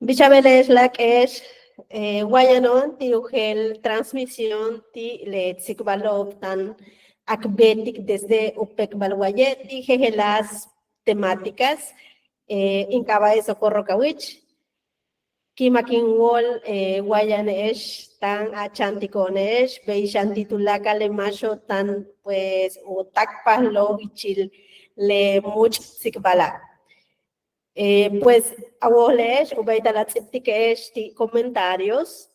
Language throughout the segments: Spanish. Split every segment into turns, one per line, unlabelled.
Bichabelesh la kesh, guayanon ti ugel transmisión ti le tsikbalov tan akbetik desde upek balguayet ti jejelas temáticas incaba eso socorro kawich kimakin wol guayanesh tan achantikonesh beishanti tulaka le macho tan pues utakpalo ichil le much tsikbala. Pues abolesh ubeita la tziptikesh ti comentarios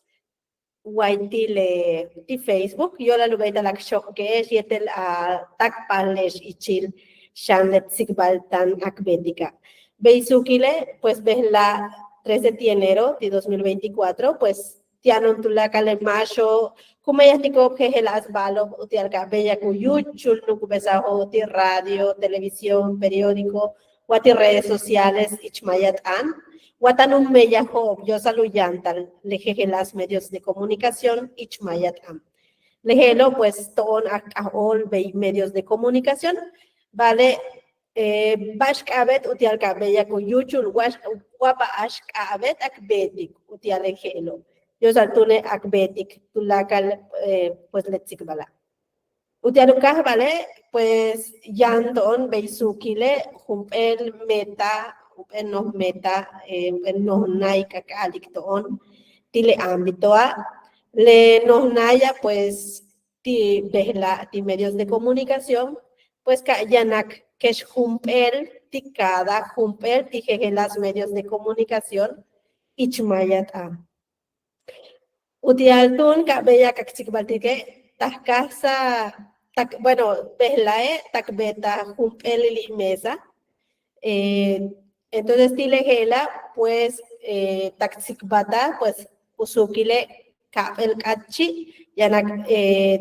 guaiti le ti Facebook yo la ubeita la kshokesh yetel a takpalesh ichil shan le tzikbal tan akbetika beisukile pues ves la 13 de enero de 2024 pues tianon tulaka le macho kumayatiko kehelas balo utialka bella kuyuchul nukubesaho ti radio televisión periódico Wati redes sociales ichmayat an, watanum meya hob yo saluyantal, lejeje las medios de comunicación ichmayat an. Lejelo pues ton akahol bei medios de comunicación, vale bashkabet utial kabeya kuyuchul wapa ashkabet akbetik utial lejelo. Yo saltune akbetik tulakal pues letzikbala. Utiarukah vale, pues yanton beisukile humpel meta, humpel no meta, humpel no naika kalikton, tile ámbitoa, le no naya pues ti behla ti medios de comunicación, pues yanak kesh humpel ti cada humpel ti las medios de comunicación ichmayat am. Utialtun kabella kakchikbaltike tahkasa bueno, Behlae, Takbeta, Jumpel y Mesa. Entonces, Tilegela, pues, Taxicbata, pues, Usukile, Kapel Kachi, Yanak,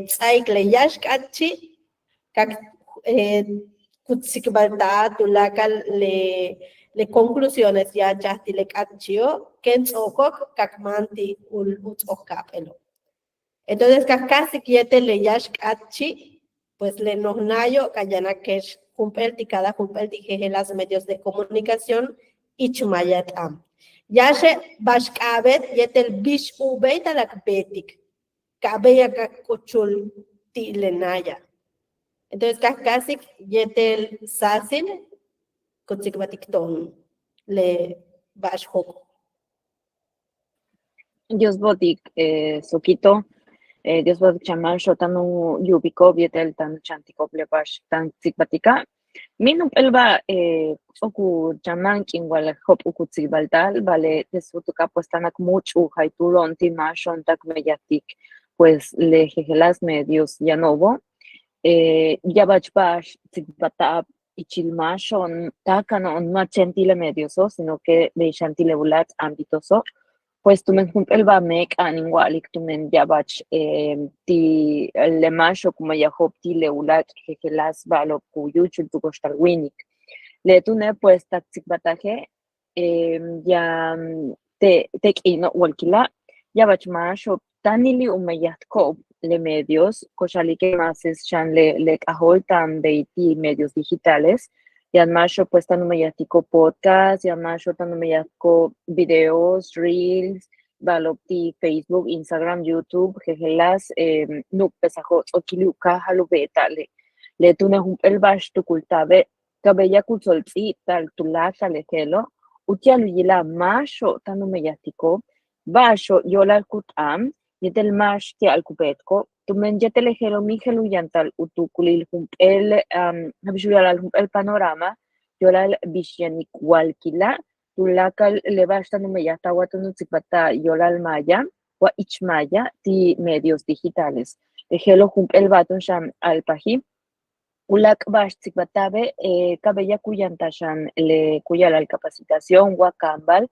Tsaikle Yash Kachi, Kutsikbata, Tulakal, le conclusiones ya Chastile Kachio, Ken Okok, Kakmanti, Kapelo. Entonces, casi quiete le Yash Kachi, pues le nohnayo kayana kesh humpel tikada humpel tikeje las medios de comunicación ichmayat am. Yashe bashkabet yetel bish ubeit alakbetik kabeya kakuchul tilenaya. Entonces kakasik yetel sasin kutsikbatikton le bashhok.
Dios botik sokito. Dios botik chaman shotanu yubiko vietel tan chantiko plebash tan tsikbatika. Minum elba oku chaman kinwal hop uku tsikbaltal, vale desutuka pues tanak mucho haitulon timashon tak meyatik pues le jejelas medios yanovo. Yabachbash tsikbatap ichilmashon takanon no chentile medioso, sino que de chantile bulat ambitoso. Pues tu men el va mek aningwalik tu men yabach ti le masho kuma ya hop ti le ulat jejelas balo kuyuchul tu winik le tu ne pues taxik bataje ya te kino walkila yabach masho tanili umayat ko le medios koshalike mases chan le kahol tan de ti medios digitales yan masho pues tan umayatiko podcast, yan masho tan umayatiko videos, reels, balopti Facebook, Instagram, YouTube, jejelas, nuk pesajo, okiluka halubeta le tune el bash tu kultabe, kabella kulsolzi tal tulaka le kelo, utialu yila masho tan umayatiko, basho yola kutam, yetel mash ti alkubetko, tumen yetel ejelo mi gelu yantal utukulil el el panorama, yolal bishanik walkila, tulakal lebashta numeyata watunu tsipata yolal maya, wa ichmaya ti medios digitales. Ejelo el baton sham alpaji, ulak bash tsipatabe, cabella kuyantashan le kuyal capacitación, wa kambal,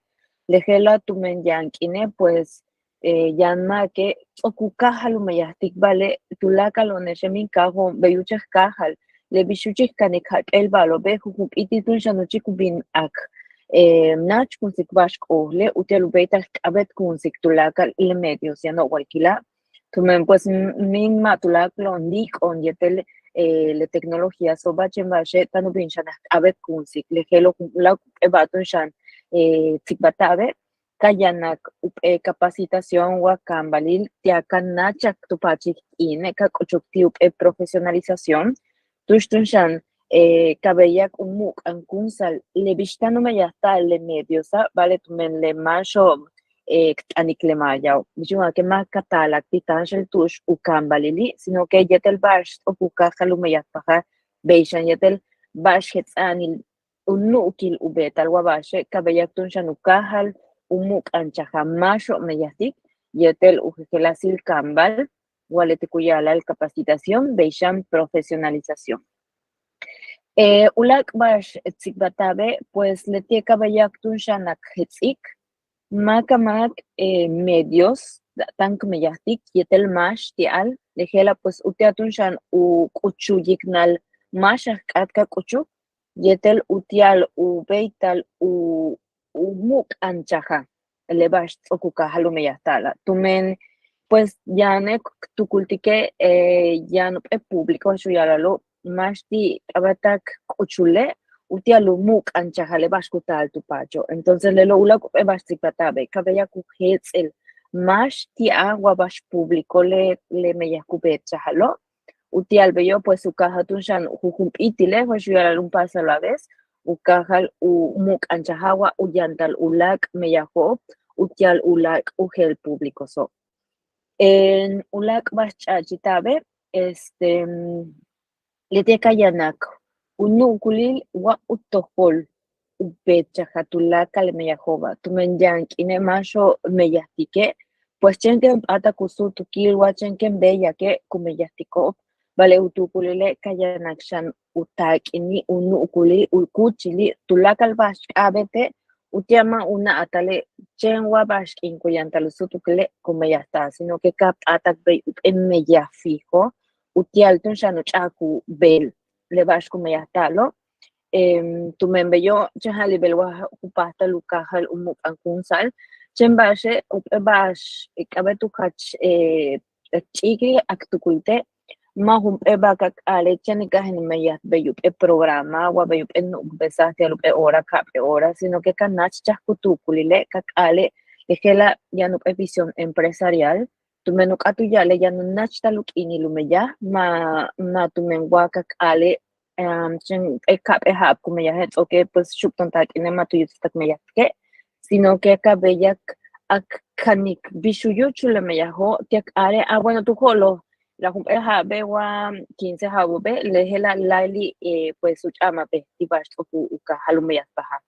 lejela tumen yankine, pues, yanma que okukahal umayastik vale tulakal oneshemin kajo beyuchas kahal le bishuchis kanikal el balo be hukup ititun shanuchi kubin ak nach kunsik bashk ohle utel ubeitas abet kunsik tulakal le medios ya no walkila tumen pues min matulak londik on yetel le tecnología so bachen bashe tanubin shanak abet kunsik le helo la ebatun shan tikbatabe kayanak capacitación wakambalil tiakanachak tupachik ine kakuchukti profesionalización tushtunshan kabeyak umuk ankunsal le vishtano mayasta le mediosa vale tumen le macho aniklemayaw bijuma que más katalak titanshel tush ukambalili sino que yetel bash opuka kalumayat paja beishan yetel bash anil unukil ubetal wabashe kabeyak tunshan ukahal umuk anchaja macho meyastik yetel ujelasil kambal waletikuyala capacitación beishan profesionalización. Ulak bash tzikbatabe, pues le tie kabayak tunshanak hetzik, makamak medios, tank meyastik, yetel mash tial, lejela pues utia tunshan u kuchu yiknal mashak atka kuchu, yetel utial u beital u muk anchaja, le bash okuka halumeyastala. Tumen pues ya ne tukultike ya no es público, yo ya lo más di abatak kuchule utia lumuk anchajale baskutal tu pacho. Entonces le lo ula bastikatabe kabaya kuhets el más ti agua bas público le meya kubechajalo utia al bello pues su caja tunshan jujumpitile pues yo ya un paso a la vez ukajal u muk anchajawa uyantal ulak meyajo utial ulak ugel público so. En ulak bachachitabe leteka yanak unukulil wa utohol upechaja tulaka le meyajoba tumen yank ine masho meyastike pues chenken ata kusu tukil wa chenken beya que kumeyastiko vale utukulile kayanak shan utak ini unukuli ukuchili tulaka bash abete utiama una atale chenwa bash inkuyantal sutukile kumeyasta sino que kap atak be en meya fijo utial tunshan chaku bel le bash kumeyastalo tu membello chahali belwa upasta lukahal umuk ankunsal chembashe upebash ikabetu kach chiki aktukulte mahum ebakak ale chanikah meyat beyup programa wa beyup en besate lupe ora kape ora sino que kanach chahkutukulile kak ale ejela ya no visión empresarial tu menuk atu yale ya no nach taluk inilumeya ma tu menwa kak ale chen ekap ehap kumeya het okay pues shupton tak inema tu yutak meya ke sino que kabeyak ak kanik bishuyu chule meya ho tiak ale bueno tu holo la humpeja bewa 15 haube lehela laili pues uchama be tibash oku uka halumeya paha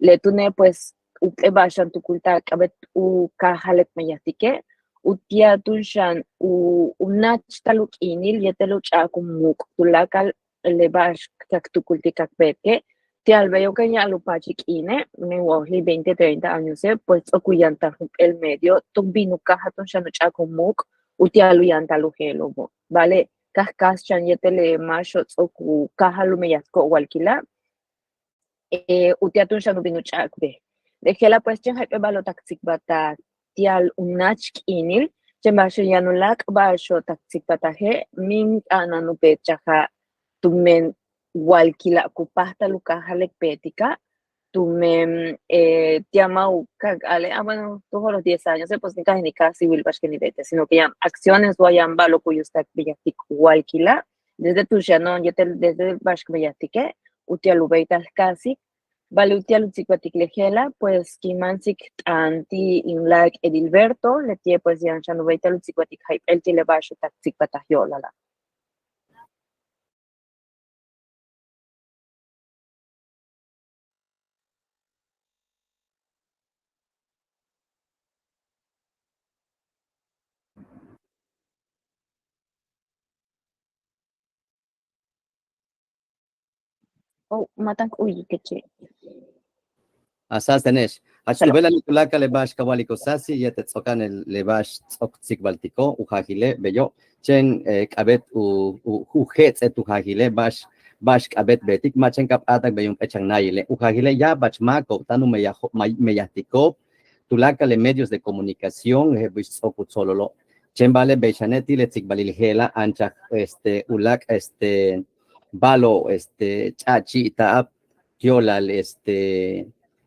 le tune pues ubashan tu kulta kabet uka halek meya tike utia tunshan unach taluk inil yeteluch akumuk tulakal le bash kak tukultikak beke te alveo que ya lo pachik ine me wohli 20-30 años pues okuyanta el medio tumbinu kaha tunshan akumuk utialu yanta lujelo vale kaskas chan yetele macho oku kaha lumeyatko walkila utiatun shanu binu chakbe dejela pues chen hype balo taksik bata tial unach inil chen basho yanulak basho taksik bata he min ananu pechaja tumen walkila kupasta lukaja lekpetika tumen tiamau kagale bueno todos los 10 años pues ni casi civil bash que ni vete sino que ya acciones vayan balo kuyustak biyatik walkila desde tu ya desde bash que biyatike utialubeitas casi vale utialutsikwatik lejela pues kimansik anti inlak edilberto le tie pues ya chanubeita lutsikwatik hype el tile basho taksik patahyola la. Oh, matan uy que
Asas tenesh. Achubela nikulaka le bash kawaliko sasi yete tsokan le bash tsok tsikbaltiko ujahile bello chen kabet ujet et ujahile bash kabet betik machen kap atak beyum echang naile ujahile ya bach mako tanu meyatiko tulaka le medios de comunicación bish tsokut sololo chen vale bechaneti le tsikbalil hela ancha ulak balo chachi taap Yolal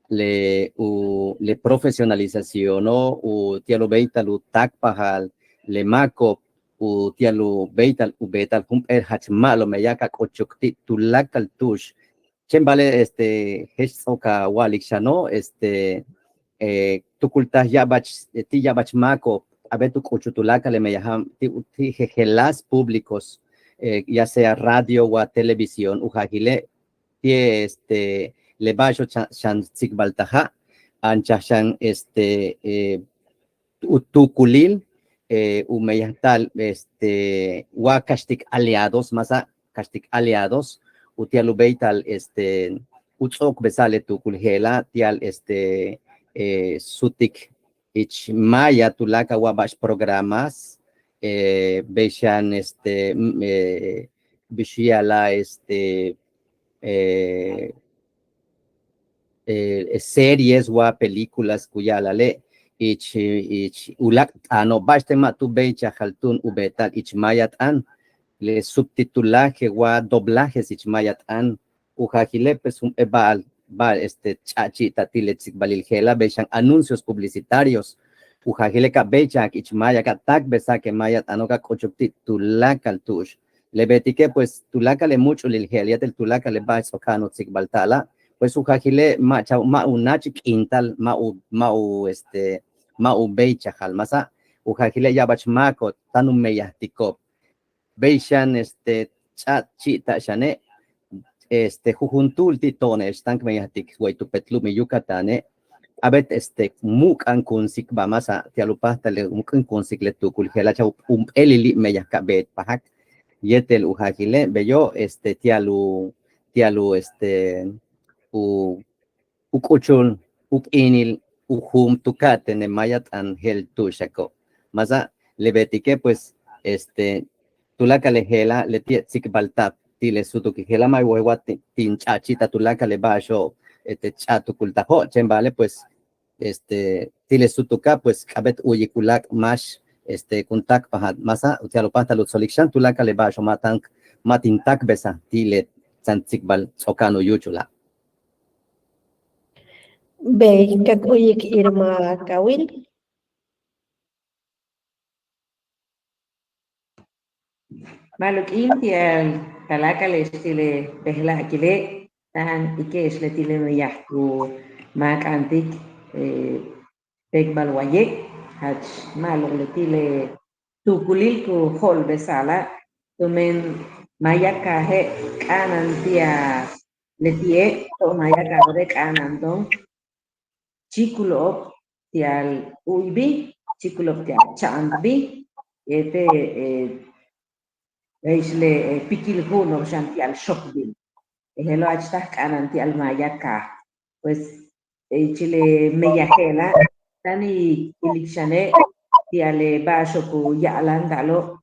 le profesionalización no u tialo beital u takpahal le mako u tialo beital u betal hach malo meyaka kochukti tulakal tush chen vale hesoka walikshano tukultas yabach ti yabach mako abetu kochutulaka le meyaham ti jejelas públicos ya sea radio o televisión ujagile ti le bajo chan sigbaltaja ancha chan utukulil umeyatal wa kastik aliados masa kastik aliados utialu beital utsok besale tukulhela tial sutik ich maya tulaka wabash programas beishan bishiala series o películas cuya la le ich ulak ano bastema tu becha haltun ubetal ich mayat an le subtitulaje o doblajes ich mayat an ujahile pues bal chachita tiletsik balilgela bechan anuncios publicitarios ujahile ka becha ich maya ka tak besa que mayat anoka kochukti tulaka altush le betike pues tulaka le mucho lilgel ya tel tulaka le ba sokano tsik baltala pues ujahile ma unachik intal ma becha halmasa ujahile ya bachmako tanum meyahtikop bechan chachita shane jujuntul titone están meyahtik huaytu petlumi yucatane abet mukan kunsik bamasa tialupasta le mukan kunsik le tukul helacha elili meyahkabet pahak yetel ujahile bello tialu ukuchun ukinil ujum tukate ne mayat angel tushako masa lebetike pues tulaka lehela le tietsik baltap tile sutu que hela mai huewa tin chachita tulaka le basho chatu kultaho chembale pues tile sutuka pues kabet uyikulak mash kuntak pahat masa utialo pata lut solikshan tulaka le basho matintak besa tile tsantikbal sokano yuchula
Be kak uyik irma kawil.
Maluk intial kalakale stile behla akile tahan ike isle tile meyahku mak antik tekbal wayek hach maluk le tile tukulil ku hol besala tumen mayaka he kanan tia le tie to mayaka bode kanan dong chikulop tial uibi chikulop tial chandbi isle pikil huno shanti al shokbil hello achta kananti al mayaka pues chile meyahela tani ilikshane tiale basho ku yalandalo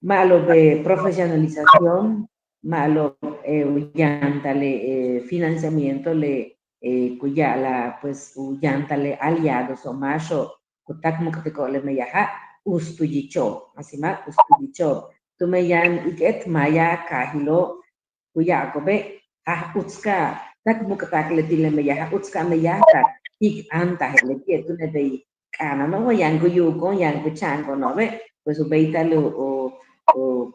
malo de profesionalización malo uyantale financiamiento le kuyala pues uyantale aliados o macho kutak mukatiko le meyaha ustujicho asima ustujicho tumeyan iket maya kahilo kuyakobe utska tak mukatak le tile meyaha utska meyata ik anta hele tietune de kana no yang kuyuko yang kuchango no be pues ubeita lo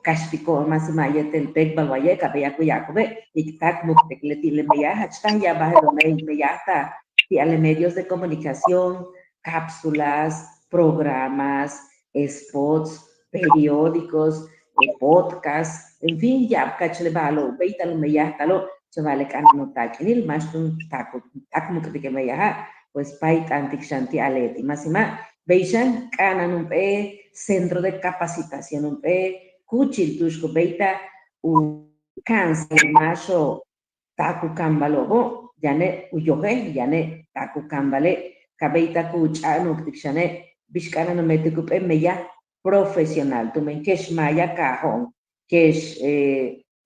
kastiko masima yetel pek balwaye kabe kuyakobe ik tak muktek le tile meyaha chtan ya bahelo meyata ti ale medios de comunicación cápsulas programas spots periódicos podcast, en fin, ya cachale balo, beitalo meyatalo, chavale canano takinil, mastum taco, que meyaha, pues pait antik shanti aleti, masima, beishan canan centro de capacitación kuchil tushko beita, cáncer macho, taku kambalobo, yane uyohe, yane taku kambale, kabeita kuchano ktikshane, bishkana no metikupe meya, profesional, tu men kesh maya kahon, kesh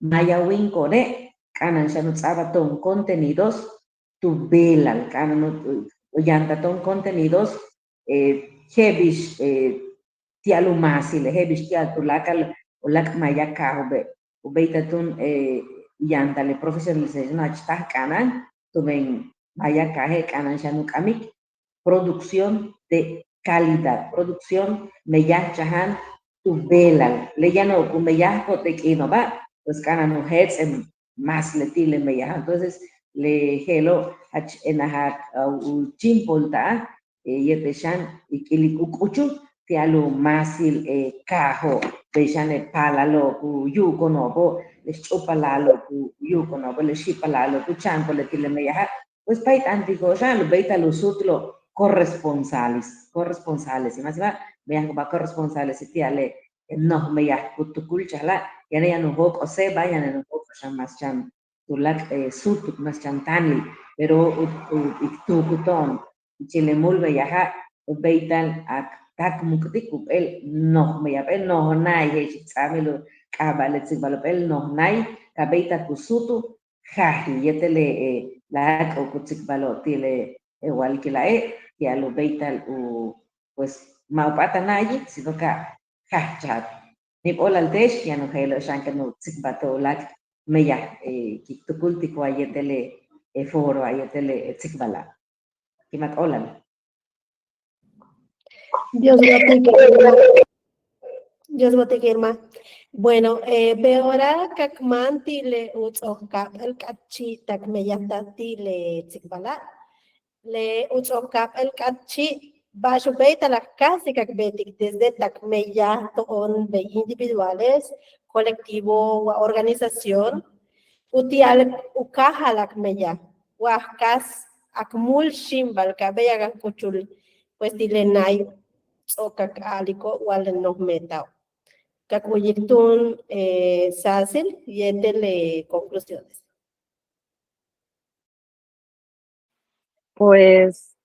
maya winkore, kanan shanut sabaton contenidos, tu belal, kanan yantaton contenidos, hebish tialumasile, hebish tial tu lakal, ulak maya kahobe, ubeitatun yantale profesionalización achtah kanan, tu men maya caje cananchanucamic, producción de calidad, producción meya chahan tu velal, leyano kumeya potequino va, pues canan heads en más letile meya, entonces le helo enahak chimpolta, yeteshan ikilikukuchu, tialu masil cajo, peshan palalo ku yuko nobo, le chupalalo ku yuko nobo, le shipalalo ku chanco le tile meya, pues pait antigo ya lo beita lo sutlo corresponsales, y más va, vean va corresponsales y tiale no meya kutukul chala, ya no hok o se vayan en hok más chan tulak sutuk mas chan tanli, pero tu kuton chile mulve ya beitan ak tak muktik el no meya el no nai he chamelo kabale tsibalo el no nai kabeita kusutu jaji yetele la o kutsik balo tile igual que la ya lo beital pues maupata nayi sino ka hachat ni olal tesh ya no helo shanka no tsik bato lak meya ki tukulti ko ayetele foro ayetele tsik bala kimat olal
Dios guate Irma. Dios guate Irma. Bueno, beora kakmanti le utzokap el kachi takmeyatati le tsikbala. Le utzokap el kachi basho beita la casi kakbetik desde takmeya toon be individuales, colectivo o organización. Utial ukaha lakmeya. Wahkas akmul shimbal kabeya kuchul. Pues dilenay o kakaliko wala no metao. Kakuyitun sasil y entele conclusiones.
Pues,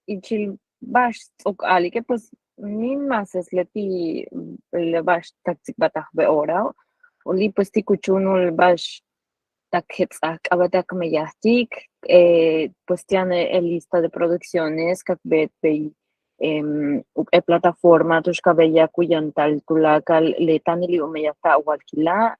ichil bash tzok ali que pues min más es leti le bash taktik batah beora oli pues ti kuchunul bash takhets abatak meyahtik pues tiene el lista de producciones kakbet bei plataforma tush kabella kuyantal tulakal le tanili umeyata walkila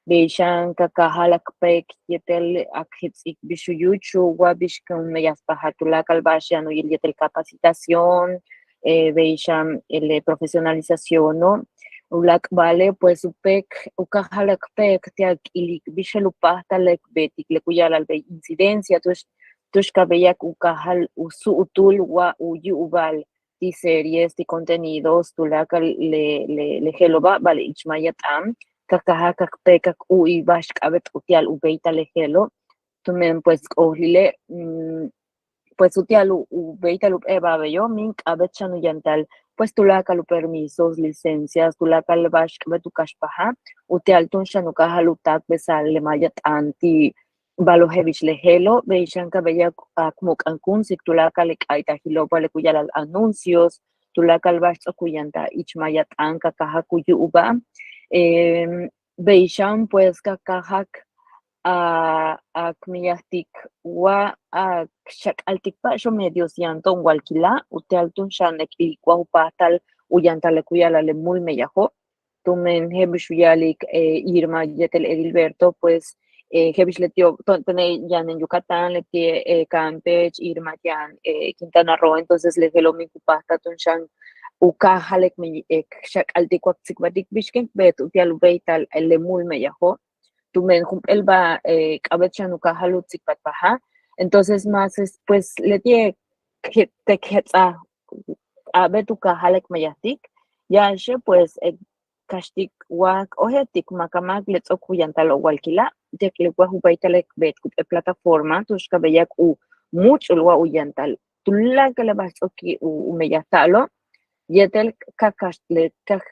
Beishan kakahalak pek yetel akhitsik bishuyuchu wa bishkun meyaspahatula kalbashiano y yetel capacitación, beishan el profesionalización, ¿no? Ulak vale, pues upek, ukahalak pek, tiak ilik bishalupahta lek betik, lekuyal al be incidencia, tush kabeyak ukahal usu utul wa uyu ubal. Di series, di contenidos, tulakal le geloba, vale, ichmayatam. Kakaha kakpekak ui bashkabet utial ubeita lejelo tumen pues ohile pues utial ubeita lup eba bello mink abet chanu yantal pues tulaka lu permisos licencias tulaka le bashkabet ukashpaha utial tun shanu kahalutak besal le mayat anti balohevish lejelo beishan kabella akmuk ankun sik tulaka le kaita hilo pale kuyal anuncios tulaka le bash kuyanta ichmayat anka kaha kuyu uba Beishan pues kakahak akmiyahtik wa shakaltik pa sho medios yanton walkila utealtun shanek ilkwa upatal uyantale kuyala le muy meyajo tumen hebishuyalik Irma yetel Edilberto pues hebish letio tone yan en Yucatán letie Campeche Irma yan Quintana Roo entonces le gelo mi kupasta tun shan ukahalek mi shak altikwak tsikbatik bishken bet utial beital le mul meyajo tumen elba kabetchan ukahalut tsikbat baja entonces más pues le tie te ketsa abet ukahalek meyatik ya she pues kashtik wak ojetik makamak let's okuyantalo walkila tekle wa beitalek bet plataforma tushka beyak mucho wa uyantal tulla que le vas oki umeyatalo yetel kakashtle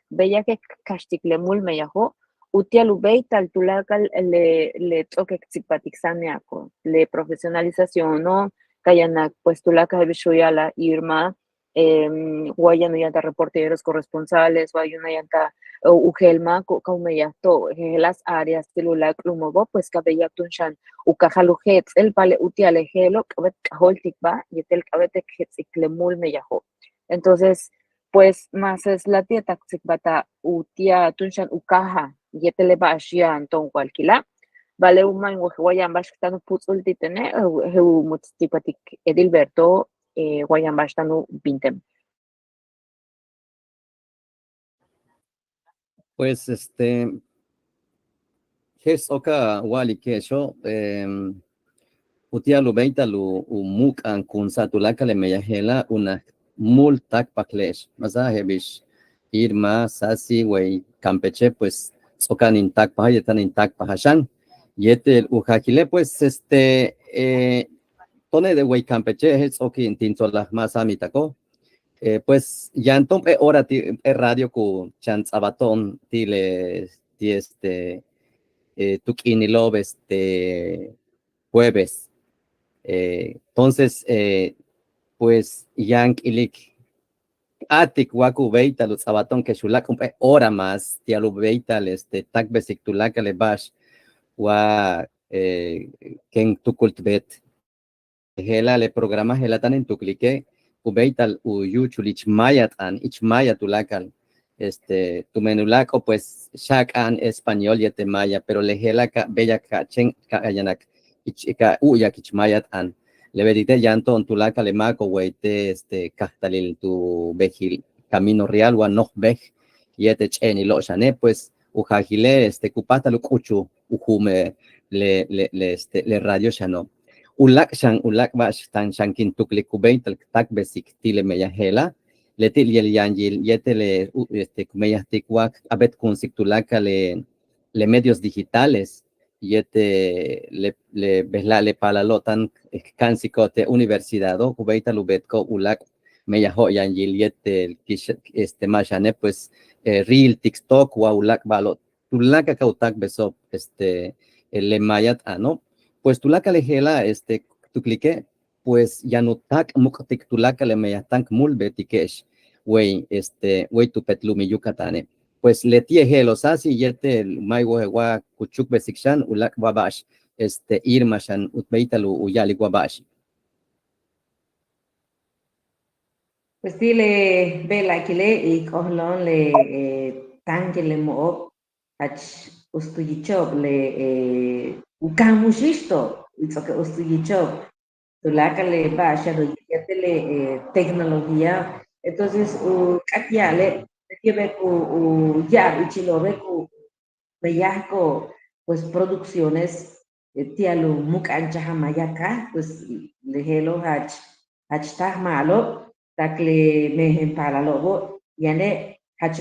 bella que kashtikle mul meyajo utial ubeital tulakal le toque tzipatixaniako le profesionalización no kayanak pues tulaka bishoyala Irma guayano yanta reporteros corresponsales guayano yanta ugelma kaumeyato las áreas celula klumobo pues kabeyak tunshan ukahalujet el pale utial ejelo kabet holtikba yetel kabet hetsikle mul meyajo entonces pues más es la dieta bata utia tunshan ukaha yetele bashia anton cualquila vale uma en Guayan Bastano Putzultitene, heu Mutstipatic Edilberto, Guayan Bastano Bintem.
Pues hes oka wali kesho, utia lu beita lu umuk an kunsatulaka le meyahela una multak paklesh. Masaje bish Irma, Sasi, wey Campeche, pues sokan intak paha, yetan intak pahashan. Yete el ujakile, pues tone de wey Campeche, es oki intinto las más amitako. Pues ya entonces ahora radio con chance abaton tile tukinilov jueves. Entonces pues yang ilik atik waku beita los abaton que shulak hora más tialu beita tak besik tulaka le bash wa ken tukult bet hela le programa hela tan en tuklike ubeital uyuchulich mayat an ich maya tulakal tu menulaco pues shak an español yete maya pero le hela ka bella ka chen ka ayanak ich ka uyak ich mayat an le verite yanto on tulaka le mako weite kastalil tu bejil camino real wa no bej yete cheni lo shane pues ujajile kupata lu kuchu ujume le radio shano ulak bash tan shankin tukli kubein tak besik tile meya hela letil yel yanjil yetele kumeya tikwak abet kunsik tulaka le medios digitales yete le behla le palalotan kansikote universidado kubeita lubetko ulak meya ho yanjil yete mashane pues real tiktok wa ulak balot tulaka kautak beso le mayat ano pues tulaka lejela tu clique pues ya no tak muktik tulaka le meya tank mulbe tikesh wey wey tu petlumi yucatane pues le tie helos así yete mai wa kuchuk besikshan ulak wabash irmashan utbeitalu uyali wabash.
Pues dile bela kile y kohlon le tanque le mo ach ustuyichop le ukamushisto it's que ustuyichop tulaka le basha do yetele tecnología entonces kakiale tiene ku ya ichilobe ku meyako pues producciones tialu mukancha hamayaka pues le helo hach tah malo takle mehen para lobo yane hach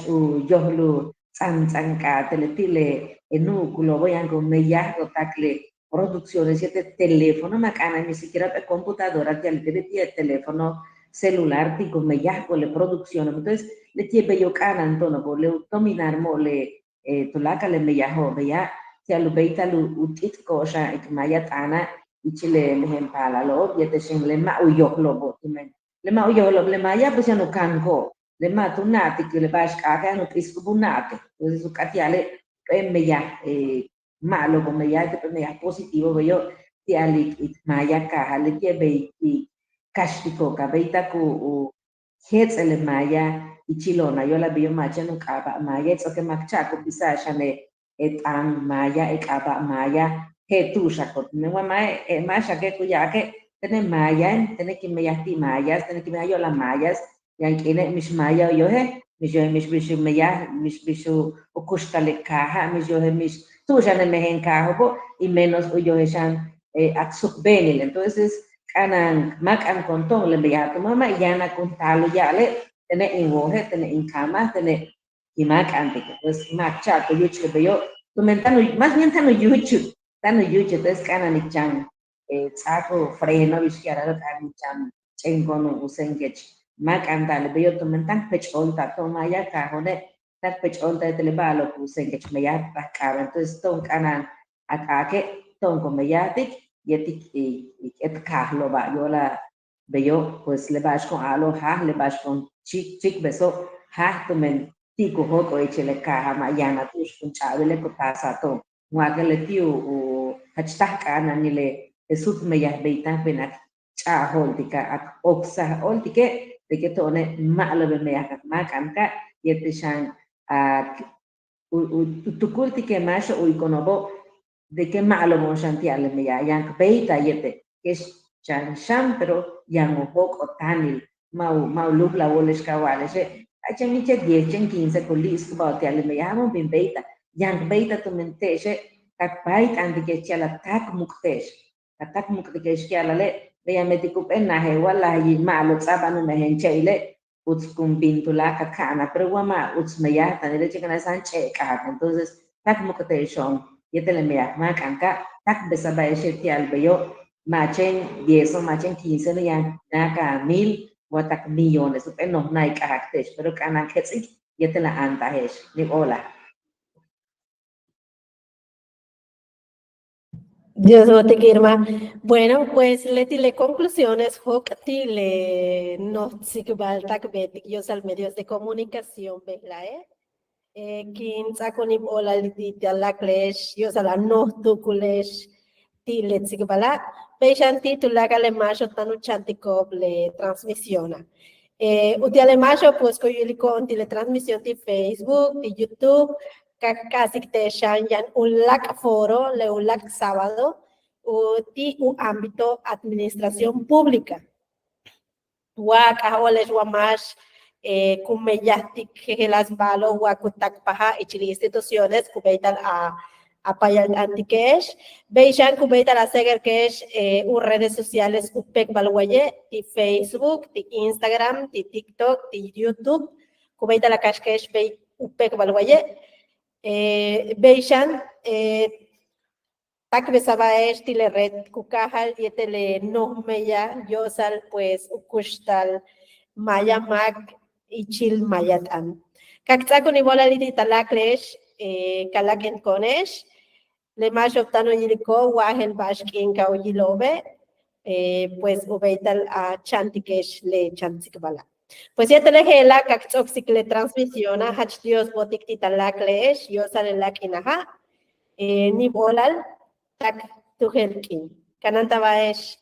yohlu tsanka teletile enu kulobo yango meyako takle producciones este teléfono macana ni siquiera de computadora tiene teléfono celular tico meyako le producción entonces le tiene yo cana entonces por le dominar mo le tulaka le meyaho beya tia lu beita lu utit kosha ikmaya tana ichile mehen para lo yete shin le ma uyo lobo timen le ma uyo lobo le maya pues ya no canco le ma tunati que le bash kaka no pisco bunate entonces su katiale meya malo como ya te meya positivo veo tia li ikmaya ka le tie be kashiko ka beita ku le maya ichilona yo la bio macha no kaba maya eso que makchako bisa shane etan maya ekaba maya he tu shakot me wa mai masha que kuya que tene maya tene que me yati mayas tene que me yo la mayas yan kine mish maya yo he mish bish maya mish bishu okushta le kaha mish yo he mish tu shane me hen kaho bo y menos yo he shan atsuk benil entonces kanan makan kontong le beya tu mama yana kontalo ya le tene ingoje tene inkama tene imak antes pues macha ko yuch le yo tu mentano más bien tano yuch entonces kana ni chan saco freno visquiara lo kan chan chengono usengech mak andale be yo tu mentan pechon ta to maya ka hone ta pechon ta tele balo usengech maya ta ka entonces ton kana atake ton ko mayatik yetik et ka lo ba yo la bello pues le bash con alo ha le bash con chik beso ha to men ti ko ho ko echele ka ha ma yana tush kun chavele ko tasa to wa ke le tiu o hachta kana ni le esut me ya beita pena cha holtika ak oksa oltike de que to ne ma lo me ya ma kan ka yete shan a tu kulti ke masho u ikonobo de qué malo mon shantiale me ya yang beita yete que es chan sham pero yang hok o tanil mau luk la woles kawale se achen mi che 10 chen 15 colis ba tiale me ya mon bin beita yang beita tu mente se tak bait andi ke chala tak muktesh tak mukte ke chala le ya metikup en na he wala yi malo sabanu me hen chele uts kumbin la kakana pero wama uts me ya tanile chekana san che ka entonces tak mukte shon yetele me ya ma kanka tak besaba ese tial beyo machen 10 o machen 15 no yang naka 1000 o tak millones o no nai karaktes pero kana ketsik yetela anta hesh ni hola.
Dios no te Irma. Bueno, pues le conclusiones, Hokti le no sikbal takbet, yo al medios de comunicación, ¿verdad? Kin sakonib ola li la klesh, yo la no tukulesh, ti le sikbala, peishanti tu la gale macho tanu chantikop le transmisiona. Utiale macho pues koyuliko ti le transmisión de Facebook, de YouTube, casi te yan un lac foro, le un lac sábado, ti un ámbito administración pública. Wakaholes wamash, kumeyastik que las balo wakutak paha y chili instituciones kubeitan a payan antikesh, beishan kubeitan a seger kesh redes sociales upek balwaye, ti Facebook, ti Instagram, ti TikTok, ti YouTube, kubeitan la kashkesh bei upek balwaye, beishan tak besabaesh ti le red kukahal yetele no meya yosal pues ukushtal maya mag ichil mayatan. Kaktsako ni bola liti talaklesh kalaken konesh le más optano yiliko wahel bashkin ka yilobe pues ubeital a chantikesh le chantikbala. Pues ya te lejela kaktoxik le transmisiona hach dios botik ti talaklesh yosal el lakinaha ni bolal tak tuhelkin kananta baesh